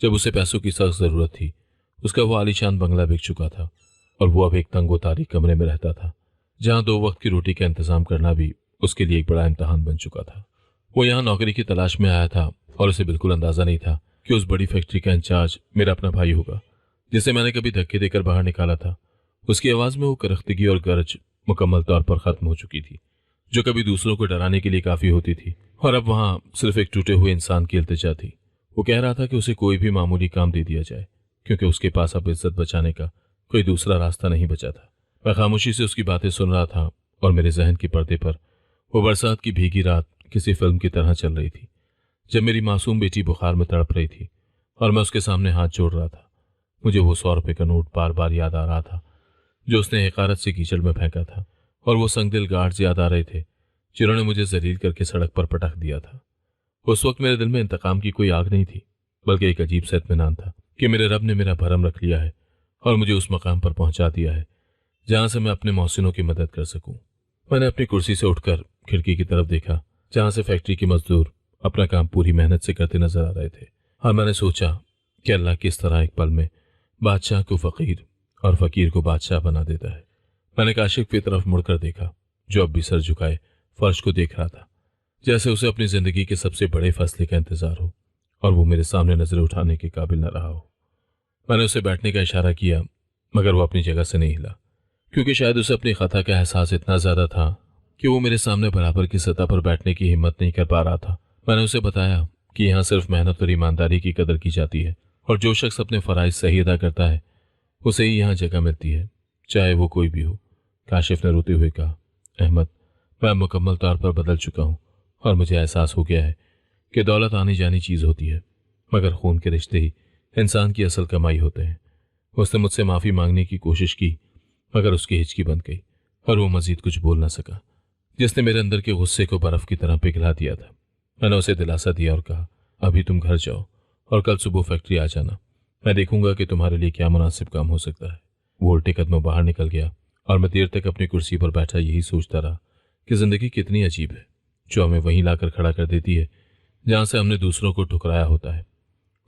Speaker 1: जब उसे पैसों की सख्त ज़रूरत थी, उसका वो आलीशान बंगला बिक चुका था और वो अब एक तंगो तारीख कमरे में रहता था जहां 2 वक्त की रोटी का इंतज़ाम करना भी उसके लिए एक बड़ा इम्तहान बन चुका था। वो यहाँ नौकरी की तलाश में आया था और उसे बिल्कुल अंदाज़ा नहीं था कि उस बड़ी फैक्ट्री का इंचार्ज मेरा अपना भाई होगा जिसे मैंने कभी धक्के देकर बाहर निकाला था। उसकी आवाज़ में वो करख्तगी और गरज मुकम्मल तौर पर ख़त्म हो चुकी थी जो कभी दूसरों को डराने के लिए काफ़ी होती थी, और अब वहाँ सिर्फ एक टूटे हुए इंसान की इल्तिजा थी। वो कह रहा था कि उसे कोई भी मामूली काम दे दिया जाए क्योंकि उसके पास अब इज्जत बचाने का कोई दूसरा रास्ता नहीं बचा था। मैं खामोशी से उसकी बातें सुन रहा था और मेरे जहन के पर्दे पर वो बरसात की भीगी रात किसी फिल्म की तरह चल रही थी जब मेरी मासूम बेटी बुखार में तड़प रही थी और मैं उसके सामने हाथ जोड़ रहा था। मुझे वो 100 रुपये का नोट बार बार याद आ रहा था जो उसने हकारत से कीचड़ में फेंका था, और वो संगदिल गार्ड्स याद आ रहे थे जिन्होंने मुझे जलील करके सड़क पर पटक दिया था। उस वक्त मेरे दिल में इंतकाम की कोई आग नहीं थी, बल्कि एक अजीब सा इत्मीनान था कि मेरे रब ने मेरा भरम रख लिया है और मुझे उस मकाम पर पहुंचा दिया है जहां से मैं अपने मोहसिनों की मदद कर सकूं। मैंने अपनी कुर्सी से उठकर खिड़की की तरफ देखा जहां से फैक्ट्री के मजदूर अपना काम पूरी मेहनत से करते नजर आ रहे थे, और मैंने सोचा कि अल्लाह किस तरह एक पल में बादशाह को फ़कीर और फ़कीर को बादशाह बना देता है। मैंने काशिफ की तरफ मुड़कर देखा जो अब भी सर झुकाए फर्श को देख रहा था, जैसे उसे अपनी ज़िंदगी के सबसे बड़े फैसले का इंतज़ार हो और वो मेरे सामने नज़रें उठाने के काबिल न रहा हो। मैंने उसे बैठने का इशारा किया मगर वो अपनी जगह से नहीं हिला, क्योंकि शायद उसे अपनी ख़ता का एहसास इतना ज़्यादा था कि वो मेरे सामने बराबर की सतह पर बैठने की हिम्मत नहीं कर पा रहा था। मैंने उसे बताया कि यहाँ सिर्फ मेहनत और ईमानदारी की कदर की जाती है और जो शख्स अपने फ़राइज़ सही अदा करता है उसे ही यहाँ जगह मिलती है, चाहे वो कोई भी हो। काशिफ ने रोते हुए कहा, अहमद, मैं मुकम्मल तौर पर बदल चुका हूँ और मुझे एहसास हो गया है कि दौलत आनी जानी चीज़ होती है मगर खून के रिश्ते ही इंसान की असल कमाई होते हैं। उसने मुझसे माफ़ी मांगने की कोशिश की मगर उसकी हिचकी बंद गई और वो मज़ीद कुछ बोल ना सका, जिसने मेरे अंदर के गुस्से को बर्फ़ की तरह पिघला दिया था। मैंने उसे दिलासा दिया और कहा, अभी तुम घर जाओ और कल सुबह फैक्ट्री आ जाना, मैं देखूंगा कि तुम्हारे लिए क्या मुनासिब काम हो सकता है। वो उल्टे कदमों बाहर निकल गया और मैं देर तक अपनी कुर्सी पर बैठा यही सोचता रहा कि ज़िंदगी कितनी अजीब है जो हमें वहीं लाकर खड़ा कर देती है जहाँ से हमने दूसरों को ठुकराया होता है।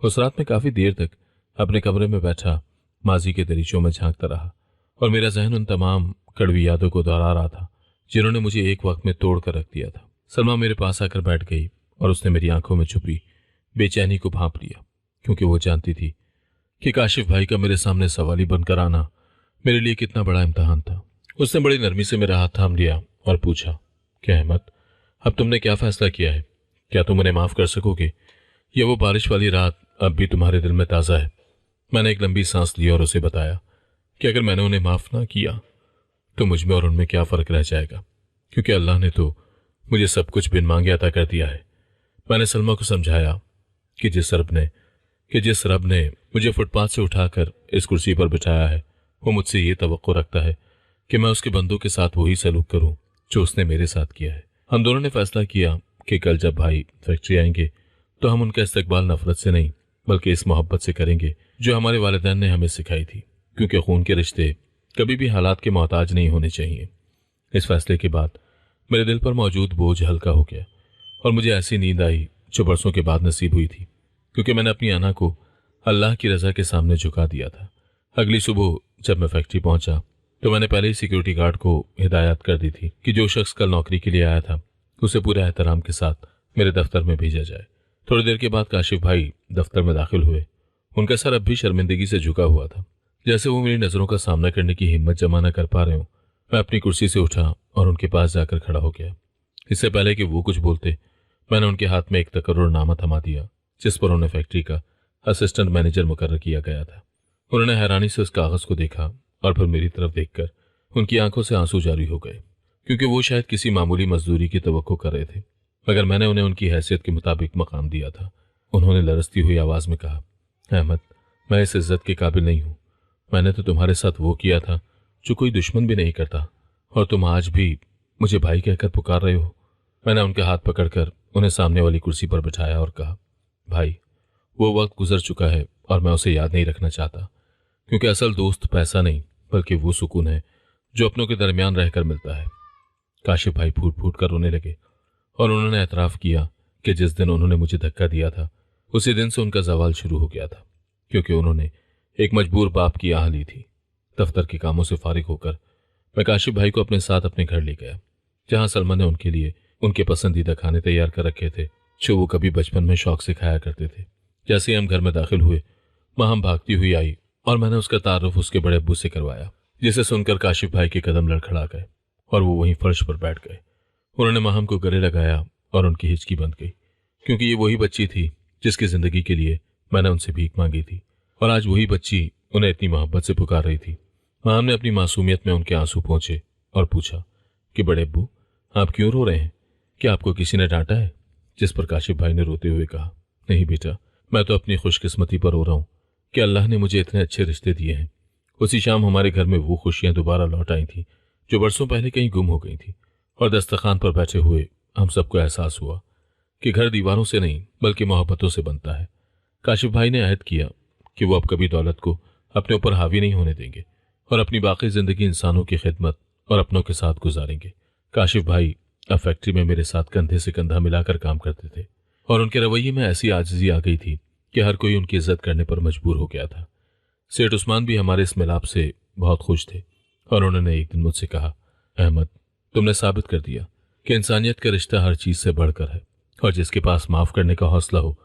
Speaker 1: उस रात में काफ़ी देर तक अपने कमरे में बैठा माजी के दरीचों में झांकता रहा और मेरा जहन उन तमाम कड़वी यादों को दोहरा रहा था जिन्होंने मुझे एक वक्त में तोड़ कर रख दिया था। सलमा मेरे पास आकर बैठ गई और उसने मेरी आंखों में छुपी बेचैनी को भांप लिया, क्योंकि वो जानती थी कि काशिफ भाई का मेरे सामने सवाली बनकर आना मेरे लिए कितना बड़ा इम्तहान था। उसने बड़ी नरमी से मेरा हाथ थाम लिया और पूछा, क्या अहमद, अब तुमने क्या फैसला किया है? क्या तुम उन्हें माफ़ कर सकोगे या वो बारिश वाली रात अब भी तुम्हारे दिल में ताज़ा है? मैंने एक लंबी सांस ली और उसे बताया कि अगर मैंने उन्हें माफ़ ना किया तो मुझ में और उनमें क्या फ़र्क रह जाएगा, क्योंकि अल्लाह ने तो मुझे सब कुछ बिन मांगे अता कर दिया है। मैंने सलमा को समझाया कि जिस रब ने मुझे फुटपाथ से उठाकर इस कुर्सी पर बिठाया है वो मुझसे ये तवक्को रखता है कि मैं उसके बंदों के साथ वही सलूक करूं जो उसने मेरे साथ किया है। हम दोनों ने फैसला किया कि कल जब भाई फैक्ट्री आएंगे तो हम उनका इस्तकबाल नफरत से नहीं बल्कि इस मोहब्बत से करेंगे जो हमारे वालिदैन ने हमें सिखाई थी, क्योंकि खून के रिश्ते कभी भी हालात के मोहताज नहीं होने चाहिए। इस फैसले के बाद मेरे दिल पर मौजूद बोझ हल्का हो गया और मुझे ऐसी नींद आई जो बरसों के बाद नसीब हुई थी, क्योंकि मैंने अपनी आना को अल्लाह की रज़ा के सामने झुका दिया था। अगली सुबह जब मैं फैक्ट्री पहुंचा तो मैंने पहले ही सिक्योरिटी गार्ड को हिदायत कर दी थी कि जो शख्स कल नौकरी के लिए आया था उसे पूरे एहतराम के साथ मेरे दफ्तर में भेजा जाए। थोड़ी देर के बाद काशिफ भाई दफ्तर में दाखिल हुए। उनका सर अब भी शर्मिंदगी से झुका हुआ था, जैसे वो मेरी नज़रों का सामना करने की हिम्मत जमा न कर पा रहे हों। मैं अपनी कुर्सी से उठा और उनके पास जाकर खड़ा हो गया। इससे पहले कि वो कुछ बोलते मैंने उनके हाथ में एक तकर्रुरनामा थमा दिया जिस पर उन्हें फैक्ट्री का असिस्टेंट मैनेजर मुकर्रर किया गया था। उन्होंने हैरानी से उस कागज को देखा और फिर मेरी तरफ देखकर उनकी आंखों से आंसू जारी हो गए, क्योंकि वो शायद किसी मामूली मजदूरी की तवक्को कर रहे थे, मगर मैंने उन्हें उनकी हैसियत के मुताबिक मकाम दिया था। उन्होंने लरसती हुई आवाज में कहा, अहमद, मैं इस इज्जत के काबिल नहीं हूँ। मैंने तो तुम्हारे साथ वो किया था जो कोई दुश्मन भी नहीं करता, और तुम आज भी मुझे भाई कहकर पुकार रहे हो। मैंने उनके हाथ पकड़कर उन्हें सामने वाली कुर्सी पर बिठाया और कहा, भाई, वो वक्त गुजर चुका है और मैं उसे याद नहीं रखना चाहता, क्योंकि असल दोस्त पैसा नहीं बल्कि वो सुकून है जो अपनों के दरमियान रहकर मिलता है। काशिफ भाई फूट फूट कर रोने लगे और उन्होंने एतराफ़ किया कि जिस दिन उन्होंने मुझे धक्का दिया था उसी दिन से उनका जवाल शुरू हो गया था, क्योंकि उन्होंने एक मजबूर बाप की आह ली थी। दफ्तर के कामों से फारिग होकर मैं काशिफ भाई को अपने साथ अपने घर ले गया, जहां सलमा ने उनके लिए उनके पसंदीदा खाने तैयार कर रखे थे, जो वो कभी बचपन में शौक से खाया करते थे। जैसे ही हम घर में दाखिल हुए, मां हम भागती हुई आई और मैंने उसका तारुफ उसके बड़े अब्बू से करवाया, जिसे सुनकर काशिफ भाई के कदम लड़खड़ा गए और वो वहीं फर्श पर बैठ गए। उन्होंने माहम को गले लगाया और उनकी हिचकी बंद गई, क्योंकि ये वही बच्ची थी जिसकी जिंदगी के लिए मैंने उनसे भीख मांगी थी, और आज वही बच्ची उन्हें इतनी मोहब्बत से पुकार रही थी। माहम ने अपनी मासूमियत में उनके आंसू पहुंचे और पूछा कि बड़े अब्बू, आप क्यों रो रहे हैं? क्या आपको किसी ने डांटा है? जिस पर काशिफ भाई ने रोते हुए कहा, नहीं बेटा, मैं तो अपनी खुशकिस्मती पर रो रहा हूँ कि अल्लाह ने मुझे इतने अच्छे रिश्ते दिए हैं। उसी शाम हमारे घर में वो खुशियां दोबारा लौट आई थी जो बरसों पहले कहीं गुम हो गई थी, और दस्तरखान पर बैठे हुए हम सबको एहसास हुआ कि घर दीवारों से नहीं बल्कि मोहब्बतों से बनता है। काशिफ भाई ने अहद किया कि वो अब कभी दौलत को अपने ऊपर हावी नहीं होने देंगे और अपनी बाकी जिंदगी इंसानों की खिदमत और अपनों के साथ गुजारेंगे। काशिफ भाई अब फैक्ट्री में मेरे साथ कंधे से कंधा मिलाकर काम करते थे, और उनके रवैये में ऐसी आजिज़ी आ गई थी कि हर कोई उनकी इज्जत करने पर मजबूर हो गया था। सेठ उस्मान भी हमारे इस मिलाप से बहुत खुश थे, और उन्होंने एक दिन मुझसे कहा, अहमद, तुमने साबित कर दिया कि इंसानियत का रिश्ता हर चीज़ से बढ़कर है, और जिसके पास माफ़ करने का हौसला हो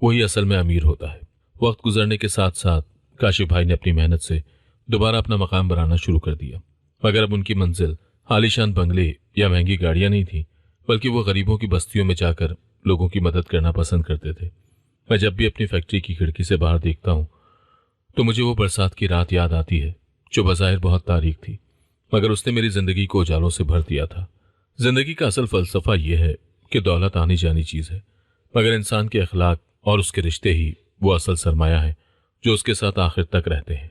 Speaker 1: वही असल में अमीर होता है। वक्त गुजरने के साथ साथ काशिफ भाई ने अपनी मेहनत से दोबारा अपना मकाम बनाना शुरू कर दिया, मगर अब उनकी मंजिल आलीशान बंगले या महंगी गाड़ियां नहीं थी, बल्कि वो गरीबों की बस्तियों में जाकर लोगों की मदद करना पसंद करते थे। मैं जब भी अपनी फैक्ट्री की खिड़की से बाहर देखता हूँ तो मुझे वो बरसात की रात याद आती है जो बज़ाहिर बहुत तारीक थी, मगर उसने मेरी जिंदगी को उजालों से भर दिया था। जिंदगी का असल फलसफा यह है कि दौलत आनी जानी चीज़ है, मगर इंसान के अखलाक और उसके रिश्ते ही वो असल सरमाया है जो उसके साथ आखिर तक रहते हैं।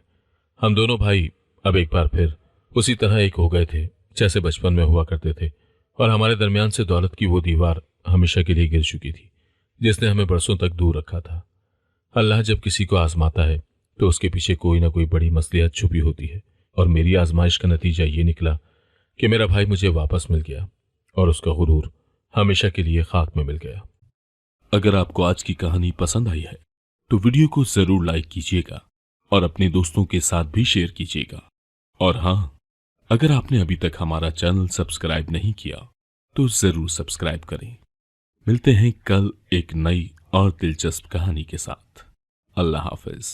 Speaker 1: हम दोनों भाई अब एक बार फिर उसी तरह एक हो गए थे जैसे बचपन में हुआ करते थे, और हमारे दरमियान से दौलत की वो दीवार हमेशा के लिए गिर चुकी थी जिसने हमें बरसों तक दूर रखा था। अल्लाह जब किसी को आजमाता है तो उसके पीछे कोई ना कोई बड़ी मसलिहत छुपी होती है, और मेरी आजमाइश का नतीजा ये निकला कि मेरा भाई मुझे वापस मिल गया और उसका गुरूर हमेशा के लिए खाक में मिल गया।
Speaker 2: अगर आपको आज की कहानी पसंद आई है तो वीडियो को जरूर लाइक कीजिएगा और अपने दोस्तों के साथ भी शेयर कीजिएगा। और हाँ, अगर आपने अभी तक हमारा चैनल सब्सक्राइब नहीं किया तो जरूर सब्सक्राइब करें। मिलते हैं कल एक नई और दिलचस्प कहानी के साथ। अल्लाह हाफिज।